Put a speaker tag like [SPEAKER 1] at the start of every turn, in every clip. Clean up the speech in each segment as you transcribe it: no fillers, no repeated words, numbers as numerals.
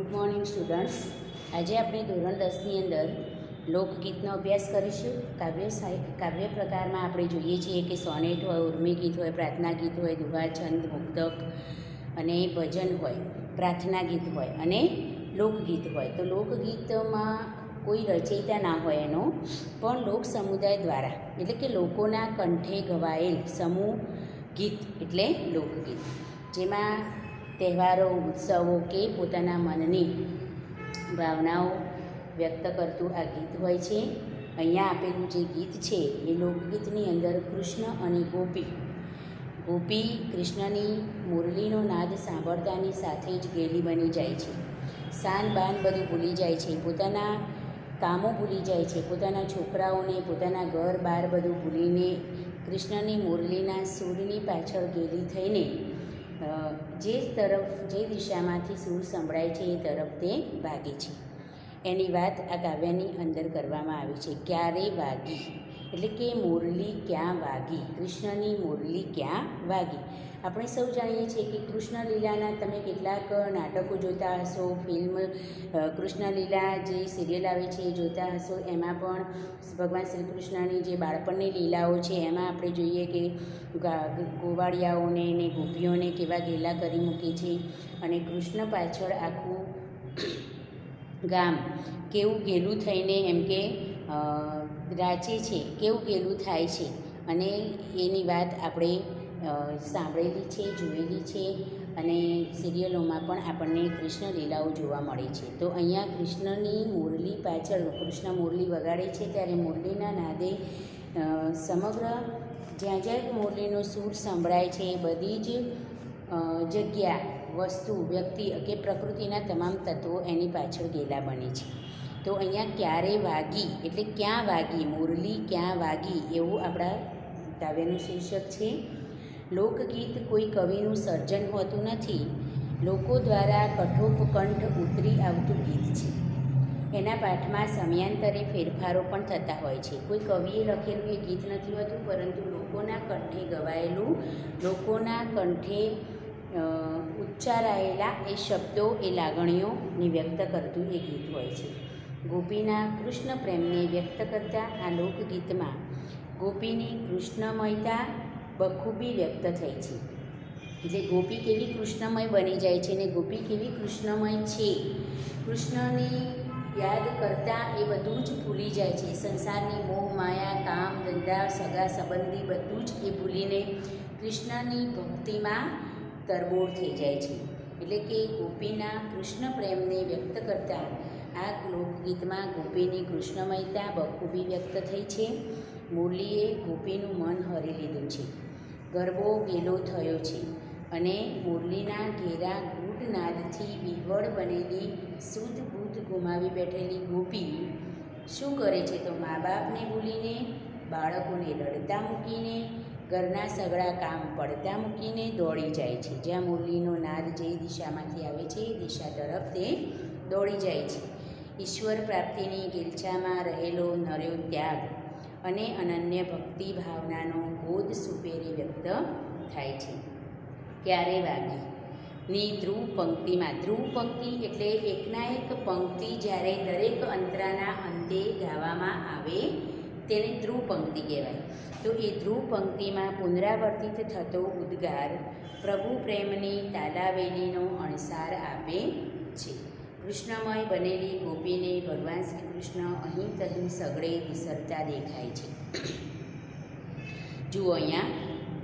[SPEAKER 1] Good morning students. આજે આપણે ધોરણ 10ની અંદર લોકગીતનો અભ્યાસ કરીશું. કાવ્ય પ્રકારમાં આપણે જોઈએ છીએ કે સોનેટ હોય, ઉર્મી ગીત હોય, પ્રાર્થના ગીત હોય, દુહા છંદ, મુક્તક અને ભજન હોય, પ્રાર્થના ગીત હોય અને લોકગીત હોય. તો લોકગીતમાં કોઈ રચયિતા ના હોય એનો, પણ લોક સમુદાય દ્વારા એટલે કે લોકોના કંઠે ગવાયેલ સમૂહ ગીત એટલે લોકગીત, જેમાં તહેવારો, ઉત્સવો કે પોતાના મનની ભાવનાઓ વ્યક્ત કરતું આ ગીત હોય છે. અહીંયા આપેલું જે ગીત છે એ લોકગીતની અંદર કૃષ્ણ અને ગોપી કૃષ્ણની મુરલીનો નાદ સાંભળતાની સાથે જ ગેલી બની જાય છે. શાન બાન બધું ભૂલી જાય છે, પોતાના કામો ભૂલી જાય છે, પોતાના છોકરાઓને, પોતાના ઘર બાર બધું ભૂલીને કૃષ્ણની મુરલીના સૂરની પાછળ ગેલી થઈને જે દિશામાંથી સૂર સંભળાય છે એ તરફ તે ભાગે છે. એની વાત આ કાવ્યની અંદર કરવામાં આવી છે. ક્યારે વાગી એટલે કે મુરલી ક્યાં વાગી, કૃષ્ણની મુરલી ક્યાં વાગી. આપણે સૌ જાણીએ છીએ કે કૃષ્ણ લીલાના તમે કેટલાક નાટકો જોતા હશો, ફિલ્મ કૃષ્ણ લીલા જે સિરિયલ આવે છે એ જોતા હશો. એમાં પણ ભગવાન શ્રી કૃષ્ણની જે બાળપણની લીલાઓ છે એમાં આપણે જોઈએ કે ગોવાળિયાઓને ને ગોપીઓને કેવા ગેલા કરી મૂકે છે અને કૃષ્ણ પાછળ આખું ગામ કેવું ગેલું થઈને એમ કે રાચે છે, કેવું ગેલું થાય છે અને એની વાત આપણે સાંભળેલી છે, જોયેલી છે અને સિરિયલોમાં પણ આપણને કૃષ્ણ લીલાઓ જોવા મળે છે. તો અહીંયા કૃષ્ણની મુરલી પાછળ કૃષ્ણ મુરલી વગાડે છે ત્યારે મુરલીના નાદે સમગ્ર જ્યાં જ્યાં મુરલીનો સૂર સંભળાય છે એ બધી જ જગ્યા, વસ્તુ, વ્યક્તિ કે પ્રકૃતિના તમામ તત્વો એની પાછળ ગેલા બને છે. તો અહીંયા ક્યારે વાગી એટલે ક્યાં વાગી, મુરલી ક્યાં વાગી એવું આપણા કાવ્યનું શીર્ષક છે. લોકગીત કોઈ કવિનું સર્જન હોતું નથી, લોકો દ્વારા કઠોપકંઠ ઉતરી આવતું ગીત છે. એના પાઠમાં સમયાંતરે ફેરફારો પણ થતા હોય છે. કોઈ કવિએ લખેલું એ ગીત નથી હોતું, પરંતુ લોકોના કંઠે ગવાયેલું, લોકોના કંઠે ઉચ્ચારાયેલા એ શબ્દો, એ લાગણીઓને વ્યક્ત કરતું એ ગીત હોય છે. ગોપીના કૃષ્ણ પ્રેમને વ્યક્ત કરતા આ લોકગીતમાં ગોપીની કૃષ્ણમયતા બખૂબી વ્યક્ત થઈ છે. એટલે ગોપી કેવી કૃષ્ણમય બની જાય છે ને ગોપી કેવી કૃષ્ણમય છે, કૃષ્ણને યાદ કરતાં એ બધું જ ભૂલી જાય છે. સંસારની મોહ માયા, કામ ધંધા, સગા સંબંધી બધું જ એ ભૂલીને કૃષ્ણની ભક્તિમાં તરબોળ થઈ જાય છે. એટલે કે ગોપીના કૃષ્ણ પ્રેમને વ્યક્ત કરતાં આ લોકગીતમાં ગોપીની કૃષ્ણમયતા બખૂબી વ્યક્ત થઈ છે. મુરલીએ ગોપીનું મન હરી લીધું છે, ગરબો ગેલો થયો છે અને મુરલીના ઘેરા ગૂઢ નાદથી વિહવળ બનેલી શુદ્ધ બુદ્ધ ગુમાવી બેઠેલી ગોપી શું કરે છે તો મા બાપને ભૂલીને, બાળકોને રડતા મૂકીને, ઘરના સગળા કામ પડતા મૂકીને દોડી જાય છે. જ્યાં મુરલીનો નાદ જે દિશામાંથી આવે છે એ દિશા તરફ તે દોડી જાય છે. ઈશ્વર પ્રાપ્તિની ગિલછામાં રહેલો નર્યો ત્યાગ અને અનન્ય ભક્તિ ભાવનાનો બોધ સુપેરે વ્યક્ત થાય છે. ક્યારે વાગી ની ધ્રુવ પંક્તિમાં, ધ્રુવ પંક્તિ એટલે એકના એક પંક્તિ જ્યારે દરેક અંતરાના અંતે ગાવામાં આવે તેને ધ્રુવ પંક્તિ કહેવાય. તો એ ધ્રુવ પંક્તિમાં પુનરાવર્તિત થતો ઉદ્ગાર પ્રભુ પ્રેમની તાલાવેલીનો અણસાર આપે છે. કૃષ્ણમય બનેલી ગોપીને ભગવાન શ્રી કૃષ્ણ અહીં તહીં સગળે વિસરતા દેખાય છે. જુઓ અહીંયા,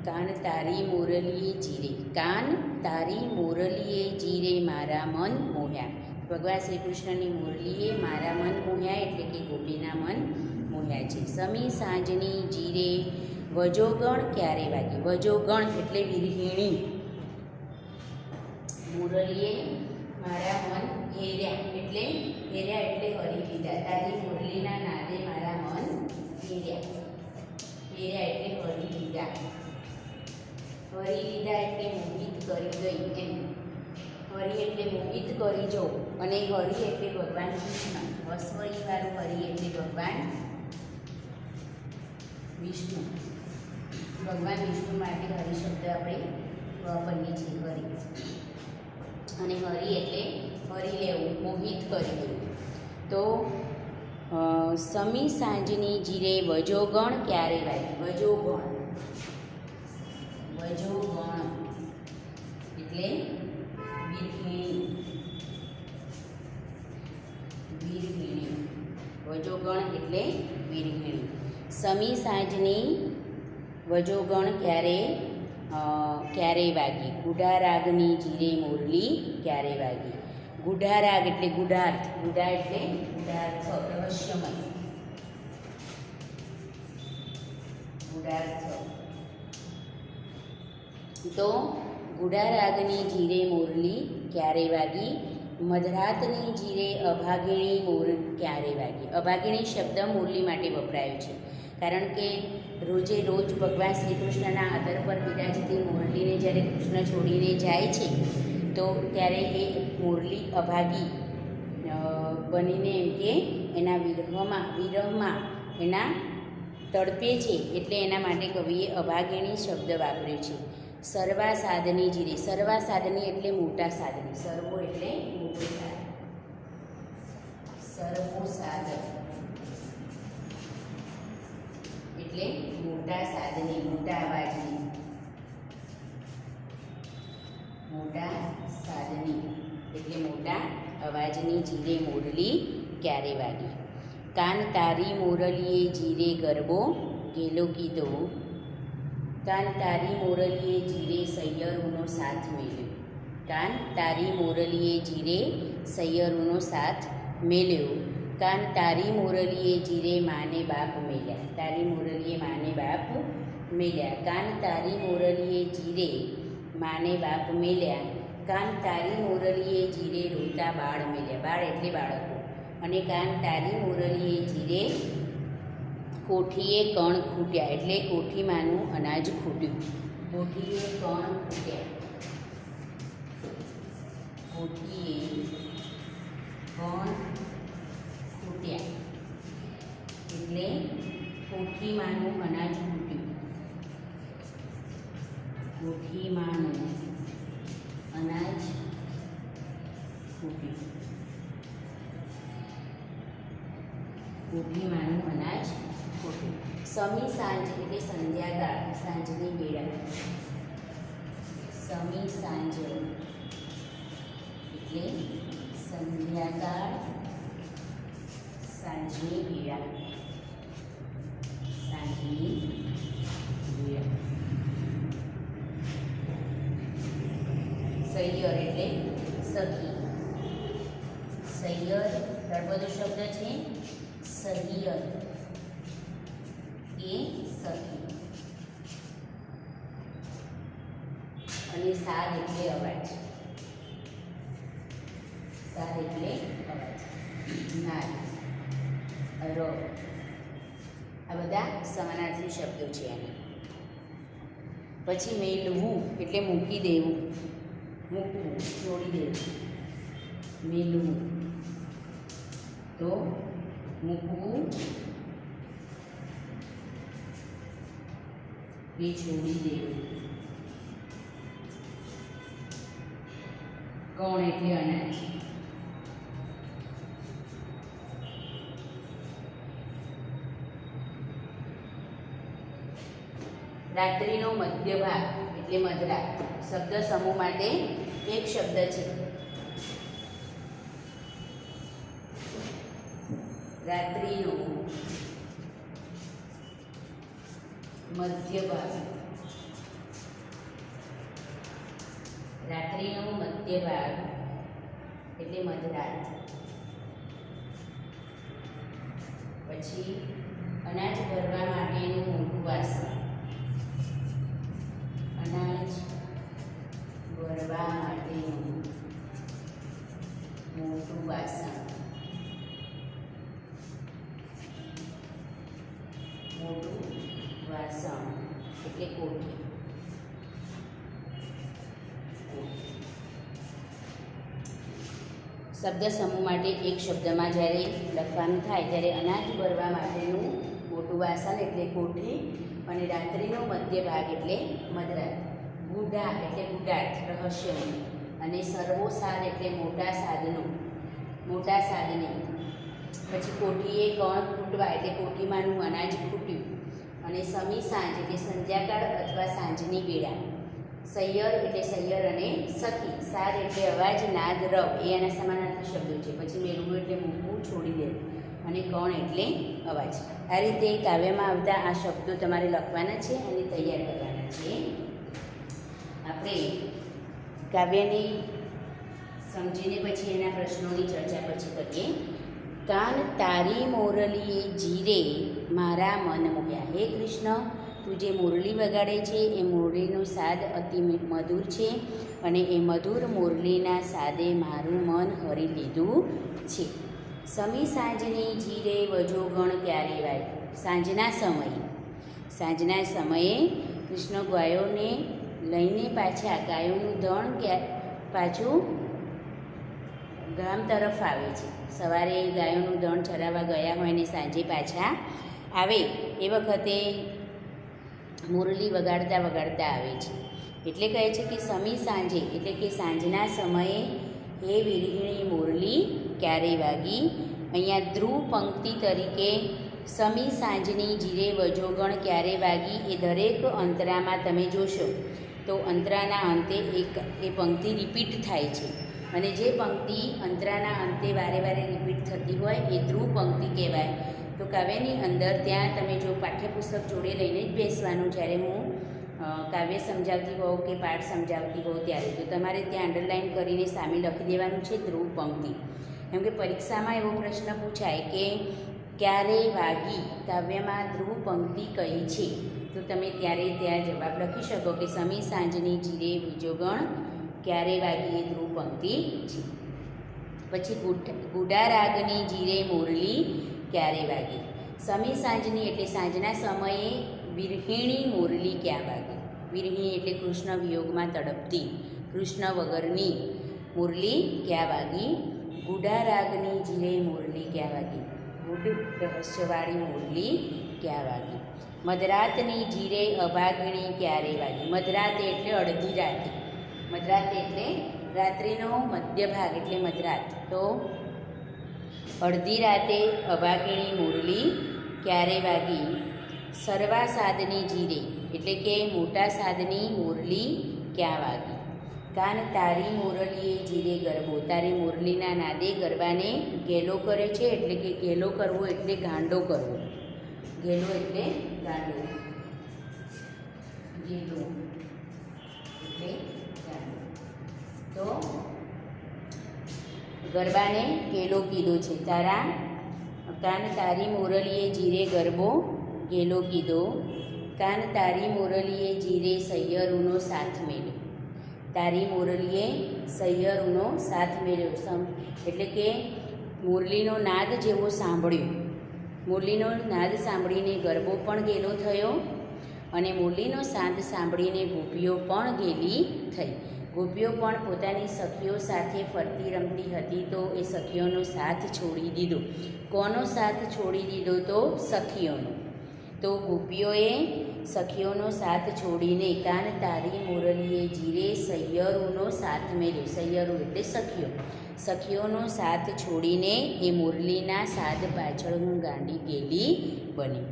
[SPEAKER 1] કાન તારી મુરલીએ જીરે, કાન તારી મુરલીએ જીરે મારા મન મોહ્યા. ભગવાન શ્રી કૃષ્ણની મુરલીએ મારા મન મોહ્યા એટલે કે ગોપીના મન મોહ્યા છે. સમી સાંજની જીરે વજોગણ ક્યારે વાગી, વજોગણ એટલે વિરહિણી. મુરલીએ મારા મન હેર્યા એટલે હરી લીધા. તારી મુરલીના નાદે મારા મન હેર્યા, હેર્યા એટલે હરી લીધા. હરી લીધા એટલે મોહિત કરી ગઈ એમ. હરી એટલે મોહિત કરી જો અને હરી એટલે ભગવાન કૃષ્ણ. વસ્વઈવાળું હરી એટલે ભગવાન વિષ્ણુ. ભગવાન વિષ્ણુ માટે હરિ શબ્દ આપણે વાપરીએ છીએ. હરિ અને હરી એટલે હરી લેવું, મોહિત કરી દેવું. તો સમી સાંજની જીરે વજોગણ ક્યારે વાગે? વજોગણ, વજોગણ એટલે વીરઘેણી, વીરઘેણી, વજોગણ એટલે વીરઘેણી. સમી સાંજની વજોગણ ક્યારે વાગી? ગુઢારાગની જીરે મોરલી ક્યારે વાગી? ગુઢારાગ એટલે ગુઢાર્થ, ગુઢા એટલે ગુઢાર્થ, રહસ્યમય, ગુઢાર્થ. તો ગુઢારાગની જીરે મોરલી ક્યારે વાગી? મધરાતની જીરે અભાગિણી મોર ક્યારે વાગી? અભાગિણી શબ્દ મોરલી માટે વપરાયો છે, કારણ કે રોજે રોજ ભગવાન શ્રી કૃષ્ણના આદર પર બિરાજતી મોરલીને જ્યારે કૃષ્ણ છોડીને જાય છે તો ત્યારે એ મોરલી અભાગી બનીને એમ કે એના વિરહમાં એના તડપે છે, એટલે એના માટે કવિએ અભાગિણી શબ્દ વાપર્યો છે. સર્વા સાધની જીરે, સર્વા સાધની એટલે મોટા સાધની, સર્વો એટલે મોટું સાધન, સર્વો સાધન એટલે મોટા સાધની, મોટા અવાજની, મોટા સાધની એટલે મોટા અવાજની જીરે મોરલી ક્યારે વાગી? કાન તારી મોરલીએ જીરે ગરબો ગેલો કીધો, કાન તારી મોરલીએ જીરે સૈયરોનો સાથ મેલ્યો, કાન તારી મોરલીએ જીરે સૈયરોનો સાથ મેલ્યો, કાન તારી મોરલીએ જીરે માને બાપ મેલ્યા, તારી મોરલીએ માને બાપ મેલ્યા, કાન તારી મોરલીએ જીરે માને બાપ મેલ્યા, કાન તારી મોરલીએ જીરે રોતા બાળ મેલ્યા, બાળ એટલે બાળકો, અને કાન તારી મોરલીએ જીરે કોઠીએ કણ ખૂટ્યા એટલે કોઠીમાંનું અનાજ ખૂટ્યું, કોઠીએ કણ ખૂટ્યા, કોઠીએ કણ ખૂટ્યા એટલે કોઠીમાંનું અનાજ ખૂટ્યું, કોઠીમાંનું અનાજ ખૂટ્યું, કોઠીમાંનું અનાજ ખૂટ્યું. સમી સાંજ એટલે સંધ્યાકાળ, સાંજની વેળા, સમી સાંજ એટલે સંધ્યાકાળ, સાંજની વેળા, સાંજની વેળા. સૈયર એટલે સખી, સૈયર તળપદો શબ્દ છે, સહિયર એ સખી, અને સાર એટલે અવાજ, સાર એટલે અવાજ, નાદ, ર, આ બધા સમાનાર્થી શબ્દો છે આના. પછી મેલવું એટલે મૂકી દેવું, મૂકવું, છોડી દેવું, મેલવું તો મૂકવું એ છોડી દેવું. કણ એટલે અનાજ, રાત્રિનો મધ્ય ભાગ એટલે મધરાત. શબ્દ સમૂહ માટે એક શબ્દ છે. રાત્રિનો મધ્ય ભાગ, રાત્રિનો મધ્ય ભાગ એટલે મધરાત. પછી અનાજ ભરવા માટેનું મોટું વાસણ, અનાજ ભરવા માટેનું મોટું વાસણ, મોટું વાસણ એટલે કોઠી. શબ્દ સમૂહ માટે એક શબ્દમાં જ્યારે લખવાનું થાય ત્યારે અનાજ ભરવા માટેનું મોટું વાસણ એટલે કોઠી, અને રાત્રિનો મધ્ય ભાગ એટલે મધરાત, ગુઢા એટલે ગુઢાર્થ, રહસ્યમય, અને સર્વો સાદ એટલે મોટા સાધનો, મોટા સાધને. પછી કોઠીએ કણ ખૂટવા એટલે કોઠીમાંનું અનાજ ખૂટ્યું. અને સમી સાંજ એટલે સંધ્યાકાળ અથવા સાંજની વેળા. સૈયર એટલે સૈયર અને સખી. સાર એટલે અવાજ, નાદ, રવ એ એના સમાનાર્થી શબ્દો છે. પછી મેળવું એટલે મૂકવું, છોડી દેવું. અને કણ એટલે અવાજ. આ રીતે કાવ્યમાં આવતા આ શબ્દો તમારે લખવાના છે અને તૈયાર કરવાના છે. આપણે કાવ્યની સમજીને પછી એના પ્રશ્નોની ચર્ચા પછી કરીએ. કાન તારી મોરલીએ જીરે મારા મન મોહ્યા. હે કૃષ્ણ, તું જે મુરલી વગાડે છે એ મુરલીનું સાદ અતિ મધુર છે અને એ મધુર મુરલીના સાદે મારું મન હરી લીધું છે. સમી સાંજની જીરે વજોગણ ક્યારે વાય. સાંજના સમયે કૃષ્ણ ગાયોને લઈને પાછા ગાયોનું દણ પાછું ગામ તરફ આવે છે. સવારે ગાયોનું દણ ચરાવવા ગયા હોય ને સાંજે પાછા આવે એ વખતે મુરલી વગાડતા વગાડતા આવે છે. એટલે કહે છે કે સમી સાંજે એટલે કે સાંજના સમયે હે વિરહિણી મુરલી ક્યારે વાગી. અહીંયા ધ્રુવ પંક્તિ તરીકે સમી સાંજની જીરે વજોગણ ક્યારે વાગી એ દરેક અંતરામાં તમે જોશો તો અંતરાના અંતે એ પંક્તિ રિપીટ થાય છે. અને જે પંક્તિ અંતરાના અંતે વારે વારે રિપીટ થતી હોય એ ધ્રુવ પંક્તિ કહેવાય. તો કાવ્યની અંદર ત્યાં તમે જો પાઠ્યપુસ્તક જોડે લઈને જ બેસવાનું જ્યારે હું કાવ્ય સમજાવતી હોઉં કે પાઠ સમજાવતી હોઉં ત્યારે તો તમારે ત્યાં અંડરલાઇન કરીને સામે લખી દેવાનું છે ધ્રુવ પંક્તિ. કેમ કે પરીક્ષામાં એવો પ્રશ્ન પૂછાય કે ક્યારે વાગી કાવ્યમાં ધ્રુવ પંક્તિ કઈ છે, તો તમે ત્યારે ત્યાં જવાબ લખી શકો કે સમી સાંજની જીરે વિજોગણ ક્યારે વાગી એ ધ્રુવ પંક્તિ છે. પછી ગુડા રાગની જીરે મુરલી ક્યારે વાગી. સમી સાંજની એટલે સાંજના સમયે વિરહિણી મુરલી ક્યાં વાગી. વિરહિણી એટલે કૃષ્ણ વિયોગમાં તડપતી, કૃષ્ણ વગરની મુરલી ક્યાં વાગી. ગુડા રાગની જીરે મુરલી ક્યાં વાગી. ગુડ રહસ્યવાળી મુરલી ક્યાં વાગી. મધરાતની જીરે અભાગિણી ક્યારે વાગી. મધરાત એટલે અડધી રાતે, મધરાત એટલે રાત્રિનો મધ્ય ભાગ એટલે મધરાત. તો અડધી રાતે અભાગિણી મુરલી ક્યારે વાગી. સર્વા સાદની જીરે એટલે કે મોટા સાદની મુરલી ક્યાં વાગી. કાન તારી મુરલીએ જીરે ગરબો. તારી મુરલીના નાદે ગરબાને ગેલો કરે છે એટલે કે ગેલો કરવો એટલે ગાંડો કરવો. ગેલો એટલે ગાંડો, ગેલો એટલે ગાંડો. તો ગરબાને ગેલો કીધો છે. કાન તારી મુરલીએ જીરે ગરબો ગેલો કીધો. કાન તારી મુરલીએ જીરે સૈયરુનો સાથ મેલ્યો. તારી મુરલીએ સૈયરુનો સાથ મેળ્યો એટલે કે મુરલીનો નાદ જેવો સાંભળ્યો. મુરલીનો નાદ સાંભળીને ગરબો પણ ગેલો થયો અને મુરલીનો સાદ સાંભળીને ગોપીઓ પણ ગેલી થઈ. ગોપીઓ પણ પોતાની સખીઓ સાથે ફરતી રમતી હતી તો એ સખીઓનો સાથ છોડી દીધો. કોનો સાથ છોડી દીધો? તો સખીઓનો. તો ગોપીઓએ સખીઓનો સાથ છોડીને કાન તારી મુરલીએ જીરે સૈયરુનો સાથ મેળ્યો. સૈયરો એટલે સખીઓ. સખીઓનો સાથ છોડીને એ મુરલીના સાદ પાછળ હું ગાંડી ગેલી બની.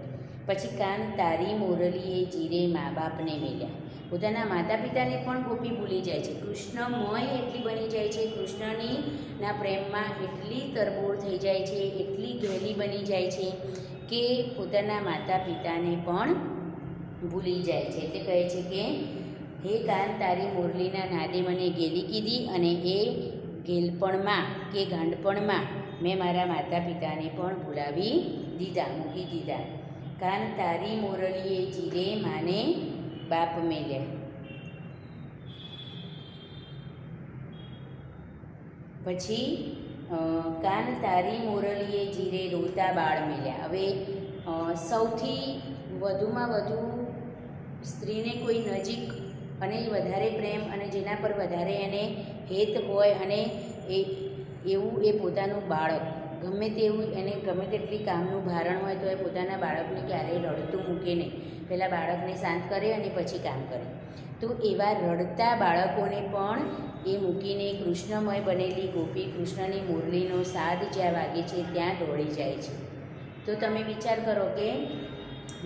[SPEAKER 1] પછી કાન તારી મુરલીએ જીરે મા બાપને મેલ્યા. પોતાના માતા પિતાને પણ ગોપી ભૂલી જાય છે. કૃષ્ણમય એટલી બની જાય છે, કૃષ્ણના પ્રેમમાં એટલી તરબોળ થઈ જાય છે, એટલી ઘેલી બની જાય છે કે પોતાના માતા પિતાને પણ ભૂલી જાય છે. એટલે કહે છે કે હે કાન તારી મુરલીના નાદે મને ગેલી કીધી અને એ ગેલપણમાં કે ગાંડપણમાં મેં મારા માતા પિતાને પણ ભૂલાવી દીધા, મૂકી દીધા. કાન તારી મુરલીએ જીરે માને બાપ મેલ્યા. પછી કાન તારી મુરલીએ જીરે રોતા બાળ મેલ્યા. હવે સૌથી વધુમાં વધુ સ્ત્રીને કોઈ નજીક અને વધારે પ્રેમ અને જેના પર વધારે એને હેત હોય અને એવું એ પોતાનું બાળક ગમે તેવું એને ગમે તેટલી કામનું ભારણ હોય તો એ પોતાના બાળકને ક્યારેય રડતું મૂકે નહીં. પહેલાં બાળકને શાંત કરે અને પછી કામ કરે. તો એવા રડતા બાળકોને પણ એ મૂકીને કૃષ્ણમય બનેલી ગોપી કૃષ્ણની મુરલીનો સાદ જ્યાં વાગે છે ત્યાં દોડી જાય છે. તો તમે વિચાર કરો કે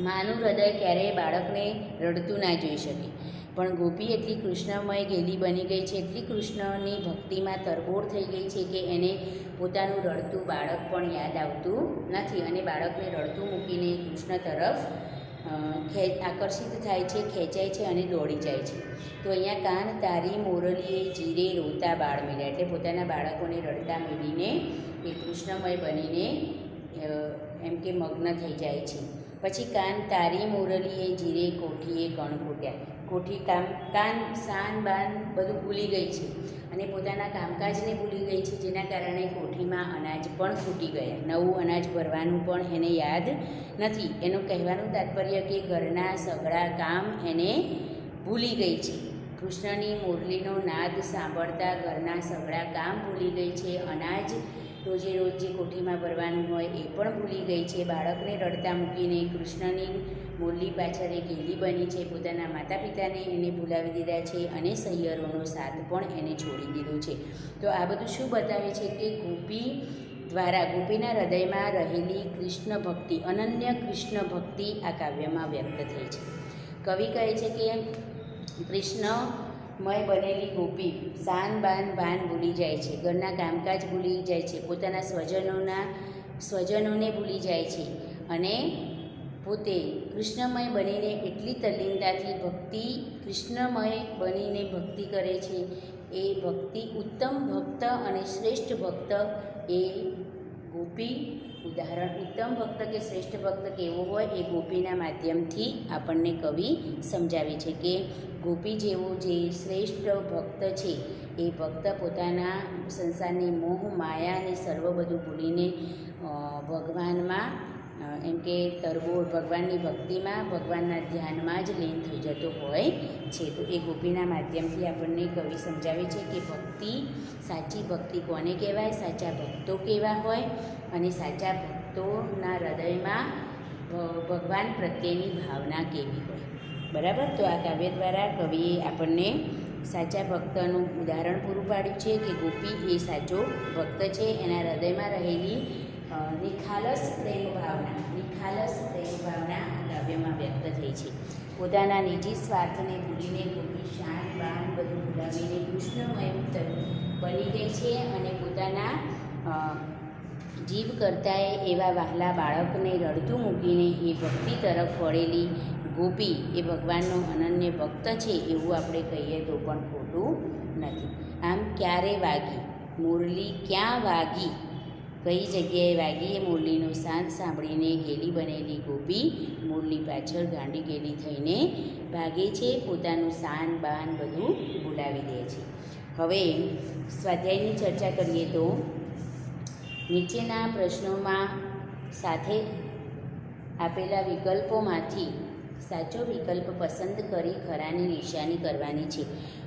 [SPEAKER 1] માનું હૃદય ક્યારેય બાળકને રડતું ના જોઈ શકે, પણ ગોપી એટલી કૃષ્ણમય ગેલી બની ગઈ છે, એટલી કૃષ્ણની ભક્તિમાં તરબોળ થઈ ગઈ છે કે એને પોતાનું રડતું બાળક પણ યાદ આવતું નથી અને બાળકને રડતું મૂકીને કૃષ્ણ તરફ આકર્ષિત થાય છે, ખેંચાય છે અને દોડી જાય છે. તો અહીંયા કાન તારી મોરલીએ જીરે રોતા બાળ મેળ્યા, એટલે પોતાના બાળકોને રડતા મેળીને એ કૃષ્ણમય બનીને એમ કે મગ્ન થઈ જાય છે. પછી કાન તારી મોરલીએ જીરે કોઠીએ કણ ખૂટ્યા, કોઠી કાન શાન બાન બધું ભૂલી ગઈ છે અને પોતાના કામકાજને ભૂલી ગઈ છે, જેના કારણે કોઠીમાં અનાજ પણ ખૂટી ગયા. નવું અનાજ ભરવાનું પણ એને યાદ નથી. એનું કહેવાનું તાત્પર્ય કે ઘરના સઘળા કામ એને ભૂલી ગઈ છે. કૃષ્ણની મુરલીનો નાદ સાંભળતા ઘરના સઘળા કામ ભૂલી ગઈ છે. અનાજ રોજે રોજ જે કોઠીમાં ભરવાનું હોય એ પણ ભૂલી ગઈ છે. બાળકને રડતા મૂકીને કૃષ્ણની મુરલી પાછળ એ ગેલી બની છે. પોતાના માતા પિતાને એને ભૂલાવી દીધા છે અને સહિયરોનો સાથ પણ એને છોડી દીધો છે. તો આ બધું શું બતાવે છે કે ગોપી દ્વારા ગોપીના હૃદયમાં રહેલી કૃષ્ણ ભક્તિ, અનન્ય કૃષ્ણ ભક્તિ આ કાવ્યમાં વ્યક્ત થઈ છે. કવિ કહે છે કે કૃષ્ણમય બનેલી ગોપી શાન બાન ભાન ભૂલી જાય છે, ઘરના કામકાજ ભૂલી જાય છે, પોતાના સ્વજનોને ભૂલી જાય છે અને પોતે કૃષ્ણમય બનીને એટલી તલ્લીનતાથી ભક્તિ કૃષ્ણમય બનીને ભક્તિ કરે છે. એ ભક્તિ ઉત્તમ ભક્ત અને શ્રેષ્ઠ ભક્ત એ ગોપી ઉદાહરણ, ઉત્તમ ભક્ત કે શ્રેષ્ઠ ભક્ત કેવો હોય એ ગોપીના માધ્યમથી આપણને કવિ સમજાવે છે કે ગોપી જેવો જે શ્રેષ્ઠ ભક્ત છે એ ભક્ત પોતાના સંસારની મોહ માયાને સર્વ બધું ભૂલીને ભગવાનમાં એમ કે તરબોળ ભગવાનની ભક્તિમાં, ભગવાનના ધ્યાનમાં જ લીન થઈ જતો હોય છે. તો એ ગોપીના માધ્યમથી આપણને કવિ સમજાવે છે કે ભક્તિ, સાચી ભક્તિ કોને કહેવાય, સાચા ભક્તો કેવા હોય અને સાચા ભક્તોના હૃદયમાં ભગવાન પ્રત્યેની ભાવના કેવી હોય. બરાબર. તો આ કાવ્ય દ્વારા કવિએ આપણને સાચા ભક્તનું ઉદાહરણ પૂરું પાડ્યું છે કે ગોપી એ સાચો ભક્ત છે. એના હૃદયમાં રહેલી નિખાલસ પ્રેમ ભાવના કાવ્યમાં વ્યક્ત થઈ છે. પોતાના નિજી સ્વાર્થને ભૂલીને ગોપી શાન બાન બધું ભૂલાવીને કૃષ્ણમય બની ગઈ છે અને પોતાના જીવ કરતાંય એવા વહાલા બાળકને રડતું મૂકીને એ ભક્તિ તરફ વળેલી ગોપી એ ભગવાનનો અનન્ય ભક્ત છે એવું આપણે કહીએ તો પણ ખોટું નથી. આમ ક્યારે વાગી મુરલી, ક્યાં વાગી, કઈ જગ્યાએ વાગી એ મુરલીનો સાદ સાંભળીને ગેલી બનેલી ગોપી મુરલી પાછળ ગાંડી ગેલી થઈને ભાગે છે, પોતાનું શાન બાન બધું ભૂલાવી દે છે. હવે સ્વાધ્યાયની ચર્ચા કરીએ તો નીચેના પ્રશ્નોમાં સાથે આપેલા વિકલ્પોમાંથી સાચો વિકલ્પ પસંદ કરી ખરાની નિશાની કરવાની છે.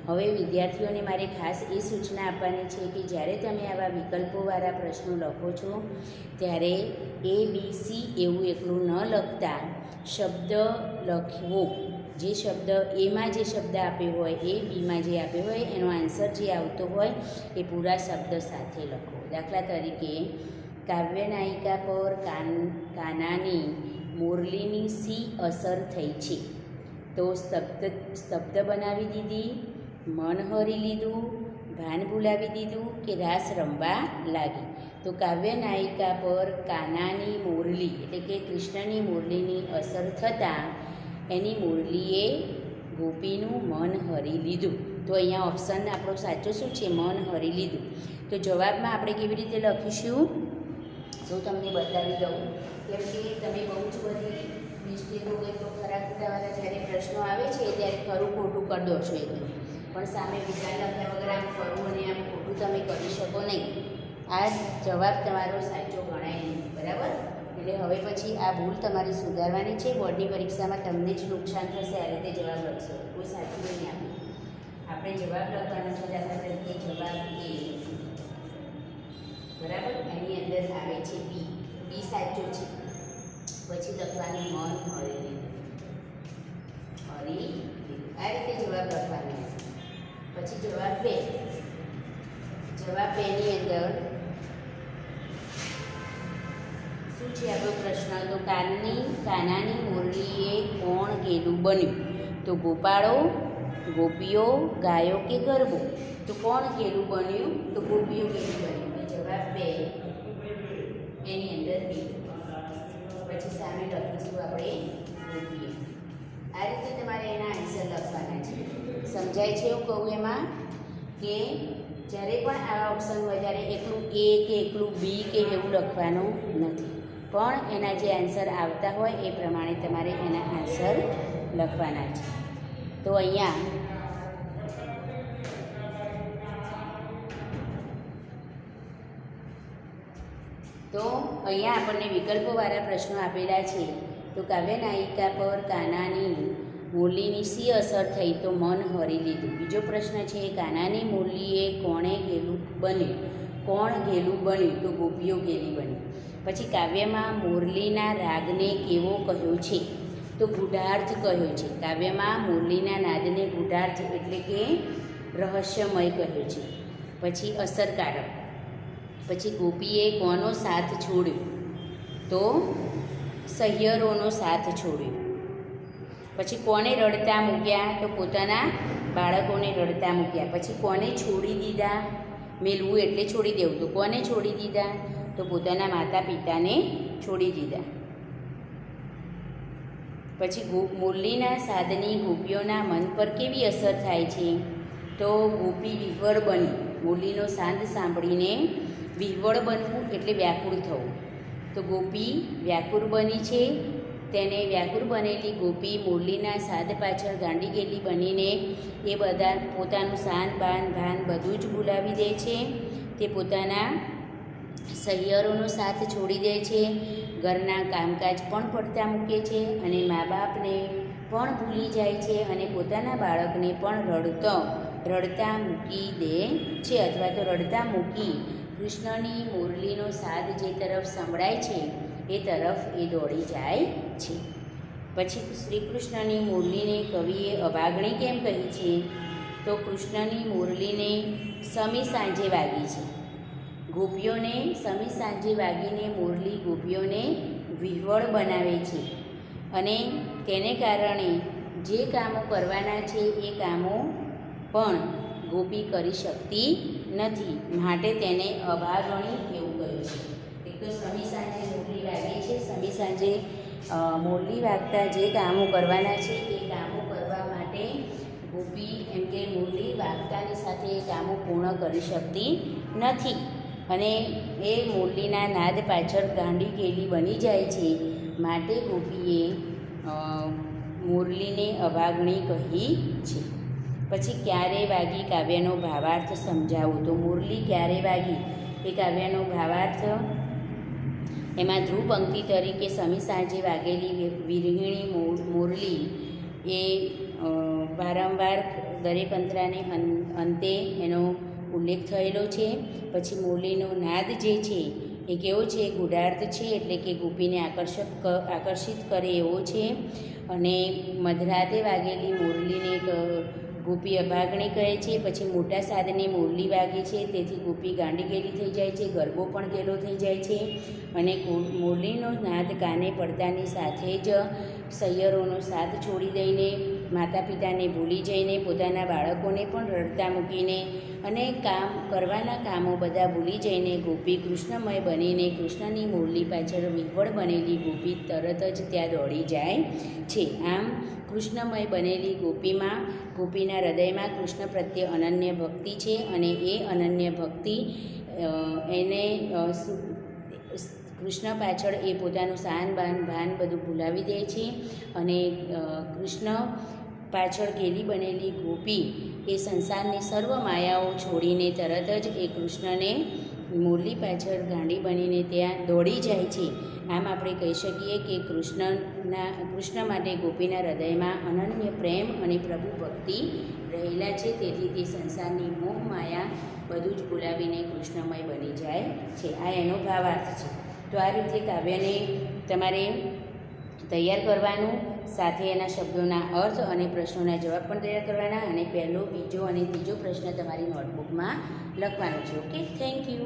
[SPEAKER 1] હવે વિદ્યાર્થીઓને મારે ખાસ એ સૂચના આપવાની છે કે જ્યારે તમે આવા વિકલ્પોવાળા પ્રશ્નો લખો છો ત્યારે એ બી સી એવું એકલું ન લખતા શબ્દ લખવો. જે શબ્દ એમાં જે શબ્દ આપ્યો હોય, એ બીમાં જે આપ્યો હોય, એનો આન્સર જે આવતો હોય એ પૂરા શબ્દ સાથે લખો. દાખલા તરીકે કાવ્ય નાયિકા પર કાનાની મુરલીની સી અસર થઈ છે, તો સ્તબ્ધ બનાવી દીધી, મન હરી લીધું, ભાન ભૂલાવી દીધું કે રાસ રમવા લાગી. તો કાવ્ય નાયિકા પર કાનાની મુરલી એટલે કે કૃષ્ણની મુરલીની અસર થતાં એની મુરલીએ ગોપીનું મન હરી લીધું. તો અહીંયા ઓપ્શન આપણો સાચો શું છે? મન હરી લીધું. તો જવાબમાં આપણે કેવી રીતે લખીશું તો તમને બતાવી દઉં, કેમ કે તમે બહુ જ બધી મિસ્ટેકો કે તો ખરા ખોટાવાળા જ્યારે પ્રશ્નો આવે છે ત્યારે ખરું ખોટું કરી દો છો એ તમે, પણ સામે વિચાર લખ્યા વગર આમ ખરું અને આમ ખોટું તમે કરી શકો નહીં. આ જવાબ તમારો સાચો ગણાય નહીં. બરાબર. એટલે હવે પછી આ ભૂલ તમારી સુધારવાની છે. બોર્ડની પરીક્ષામાં તમને જ નુકસાન થશે આ રીતે જવાબ લખશો, કોઈ સાચું નહીં આપે. આપણે જવાબ લખવાનો છે. દાખલા તરીકે જવાબ એ બરાબર, એની અંદર આવે છે બી, બી સાચો છે. પછી લખવાનું મન હરી લીધું, હરી લીધું. આ રીતે જવાબ લખવાનો. પછી જવાબ 2. જવાબ 2 ની અંદર શું છે આપણો પ્રશ્ન? તો કાનાની મુરલીએ કોણ ગેલું બન્યું? તો ગોપાળો, ગોપીઓ, ગાયો કે ગરબો? તો કોણ ગેલું બન્યું? તો ગોપીઓ ગેલું બન્યું. તો જવાબ 2 એની અંદર બી. પછી સામે લખીશું આપણે ગોપીઓ. આ રીતે તમારે એના આન્સર લખવાના છે. સમજાય છે એવું કહું એમાં કે જ્યારે પણ આવા ઓપ્શન હોય ત્યારે એકલું એ કે એકલું બી કે એવું લખવાનું નથી, પણ એના જે આન્સર આવતા હોય એ પ્રમાણે તમારે એના આન્સર લખવાના છે. તો અહીંયા આપણને વિકલ્પોવાળા પ્રશ્નો આપેલા છે. તો કાવ્ય નાયિકા પર કાનાની મુરલીની શી અસર થઈ? તો મન હરી લીધું. બીજો પ્રશ્ન છે, કાનાની મુરલીએ કોણે ગેલું બન્યું? કોણ ગેલું બન્યું? તો ગોપીઓ ગેલી બની. પછી કાવ્યમાં મુરલીના રાગને કેવો કહ્યો છે? તો ગૂઢાર્થ કહ્યો છે. કાવ્યમાં મુરલીના નાદને ગૂઢાર્થ એટલે કે રહસ્યમય કહ્યો છે. પછી અસરકારક. પછી ગોપીએ કોનો સાથ છોડ્યો? તો સહિયરોનો સાથ છોડ્યો. પછી કોને રડતા મૂક્યા? તો પોતાના બાળકોને રડતા મૂક્યા. પછી કોને છોડી દીધા? મેલવું એટલે છોડી દેવું. તો કોને છોડી દીધા? તો પોતાના માતા પિતાને છોડી દીધા. પછી મુરલીના સાદની ગોપીઓના મન પર કેવી અસર થાય છે? તો ગોપી વિહ્વળ બની. મુરલીનો સાદ સાંભળીને વિહ્વળ બનવું એટલે વ્યાકુળ થવું. તો ગોપી વ્યાકુળ બની છે. તેને વ્યાકુળ બનેલી ગોપી મુરલીના સાદ પાછળ ગાંડી ગેલી બનીને એ બધા પોતાનું સાન બાન ભાન બધું જ ભૂલાવી દે છે. તે પોતાના સહિયરોનો સાથ છોડી દે છે, ઘરના કામકાજ પણ પડતા મૂકે છે અને મા બાપને પણ ભૂલી જાય છે અને પોતાના બાળકને પણ રડતા મૂકી દે છે, અથવા તો રડતા મૂકી કૃષ્ણની મુરલીનો સાદ જે તરફ સંભળાય છે એ તરફ એ દોડી જાય છે. પછી શ્રી કૃષ્ણની મુરલીને કવિએ અભાગણી કેમ કહી છે? તો કૃષ્ણની મુરલીને સમી સાંજે વાગી છે. ગોપીઓને સમી સાંજે વાગીને મુરલી ગોપીઓને વિહ્વળ બનાવે છે અને તેને કારણે જે કામો કરવાના છે એ કામો પણ ગોપી કરી શકતી નથી, માટે તેને અભાગણી એવું કહ્યું છે. એક તો સમી સાંજે મુરલી વાગે છે, સમી સાંજે મુરલી વાગતા જે કામો કરવાના છે એ કામો કરવા માટે ગોપી એમ કે મુરલી વાગતાની સાથે એ કામો પૂર્ણ કરી શકતી નથી અને એ મુરલીના નાદ પાછળ ગાંડી ગેલી બની જાય છે, માટે ગોપીએ મુરલીને અભાગણી કહી છે. પછી ક્યારે વાગી કાવ્યનો ભાવાર્થ સમજાવો? તો મુરલી ક્યારે વાગી એ કાવ્યનો ભાવાર્થ એમાં ધ્રુવ પંક્તિ તરીકે સમી સાંજે વાગેલી વિરહિણી મુરલી એ વારંવાર દરેક અંતરાને અંતે એનો ઉલ્લેખ થયેલો છે. પછી મુરલીનો નાદ જે છે એ કેવો છે? ગૂઢાર્થ છે, એટલે કે ગોપીને આકર્ષિત કરે એવો છે અને મધરાતે વાગેલી મુરલીને ગોપી અભાગણી કહે છે. પછી મોટા સાદને મુરલી વાગે છે, તેથી ગોપી ગાંડી ગેલી થઈ જાય છે, ગરબો પણ ગેલો થઈ જાય છે અને મુરલીનો નાદ કાને પડતાની સાથે જ સૈયરોનો સાથ છોડી દઈને, માતા પિતાને ભૂલી જઈને, પોતાના બાળકોને પણ રડતા મૂકીને અને કરવાના કામો બધા ભૂલી જઈને ગોપી કૃષ્ણમય બનીને કૃષ્ણની મુરલી પાછળ વિહ્વળ બનેલી ગોપી તરત જ ત્યાં દોડી જાય છે. આમ કૃષ્ણમય બનેલી ગોપીના હૃદયમાં કૃષ્ણ પ્રત્યે અનન્ય ભક્તિ છે અને એ અનન્ય ભક્તિ એને કૃષ્ણ પાછળ એ પોતાનું સાન બાન ભાન બધું ભૂલાવી દે છે અને કૃષ્ણ પાછળ ગેલી બનેલી ગોપી એ સંસારની સર્વ માયાઓ છોડીને તરત જ એ કૃષ્ણને મુરલી પાછળ ગાંડી બનીને ત્યાં દોડી જાય છે. આમ આપણે કહી શકીએ કે કૃષ્ણ માટે ગોપીના હૃદયમાં અનન્ય પ્રેમ અને પ્રભુ ભક્તિ રહેલા છે, તેથી તે સંસારની મોહ માયા બધું જ ભૂલાવીને કૃષ્ણમય બની જાય છે. આ એનો ભાવાર્થ છે. તો આ રીતે કાવ્યને તમારે તૈયાર કરવાનું, સાથે એના શબ્દોના અર્થ અને પ્રશ્નોના જવાબ પણ તૈયાર કરવાના, અને પહેલો, બીજો અને ત્રીજો પ્રશ્ન તમારી નોટબુકમાં લખવાનો છે. Okay, thank you.